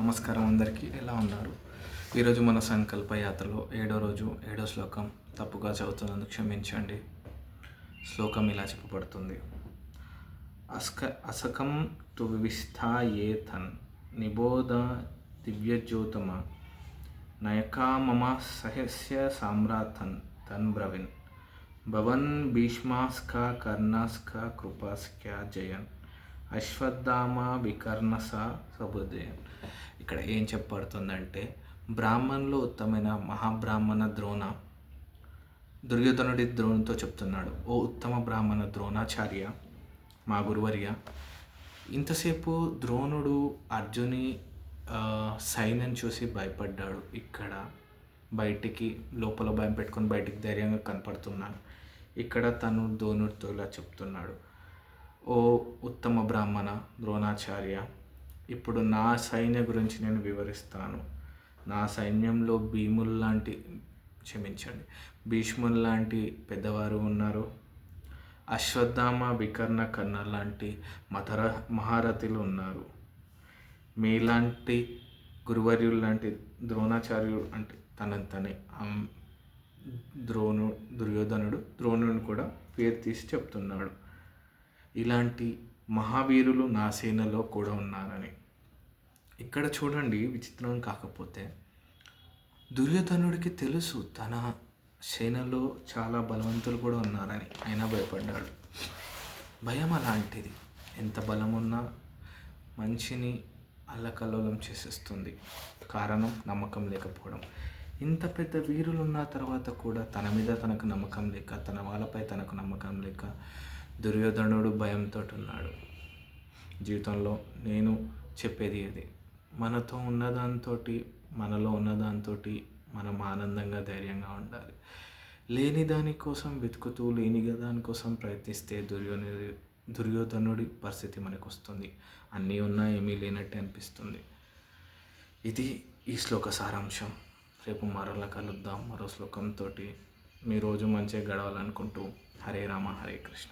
నమస్కారం అందరికీ, ఎలా ఉన్నారు? ఈరోజు మన సంకల్ప యాత్రలో 7వ రోజు 7వ శ్లోకం తప్పుగా చదువుతున్నందుకు క్షమించండి. శ్లోకం ఇలా చెప్పబడుతుంది: అసకం టు విస్థాయేతన్ నిబోధ దివ్యజ్యోతమ నయకా మమ సహస్య సామ్రాతన్ తన్ బ్రవిన్ భవన్ భీష్మాస్క కర్ణాస్క కృపాస్క జయన్ అశ్వత్థామ వికర్ణస సబుదయన్. ఇక్కడ ఏం చెప్పబడుతుందంటే, బ్రాహ్మణులో ఉత్తమైన మహాబ్రాహ్మణ ద్రోణ దుర్యోధనుడి ద్రోణుతో చెప్తున్నాడు: ఓ ఉత్తమ బ్రాహ్మణ ద్రోణాచార్య, మా గురువర్య. ఇంతసేపు ద్రోణుడు అర్జుని సైన్యం చూసి భయపడ్డాడు. ఇక్కడ బయటికి లోపల భయం పెట్టుకొని బయటికి ధైర్యంగా కనపడుతున్నాడు. ఇక్కడ తను ద్రోణుడితో ఇలా చెప్తున్నాడు: ఓ ఉత్తమ బ్రాహ్మణ ద్రోణాచార్య, ఇప్పుడు నా సైన్యం గురించి నేను వివరిస్తాను. నా సైన్యంలో భీష్ములు లాంటి పెద్దవారు ఉన్నారు. అశ్వత్థామ వికర్ణ కర్ణ లాంటి మహారథులు ఉన్నారు. మీలాంటి గురువర్యులు లాంటి ద్రోణాచార్యుడు అంటే తనే దుర్యోధనుడు ద్రోణుని కూడా పేరు తీసి చెప్తున్నాడు. ఇలాంటి మహావీరులు నా సేనలో కూడా ఉన్నారని. ఇక్కడ చూడండి, విచిత్రం కాకపోతే దుర్యోధనుడికి తెలుసు తన సేనలో చాలా బలవంతులు కూడా ఉన్నారని, అయినా భయపడ్డాడు. భయం అలాంటిది, ఎంత బలం ఉన్నా మనిషిని అల్లకల్లోలం చేసేస్తుంది. కారణం నమ్మకం లేకపోవడం. ఇంత పెద్ద వీరులు ఉన్న తర్వాత కూడా తన మీద తనకు నమ్మకం లేక, తన వాళ్ళపై తనకు నమ్మకం లేక దుర్యోధనుడు భయంతో ఉన్నాడు. జీవితంలో నేను చెప్పేది ఇది: మనతో ఉన్నదాంతో, మనలో ఉన్నదాంతో మనం ఆనందంగా ధైర్యంగా ఉండాలి. లేని దానికోసం వెతుకుతూ లేని దానికోసం ప్రయత్నిస్తే దుర్యోధనుడి పరిస్థితి మనకు వస్తుంది. అన్నీ ఉన్నా ఏమీ లేనట్టే అనిపిస్తుంది. ఇది ఈ శ్లోక సారాంశం. రేపు మరలా కలుద్దాం మరో శ్లోకంతో. మీ రోజు మంచిగా గడవాలనుకుంటూ, హరే రామ హరే కృష్ణ.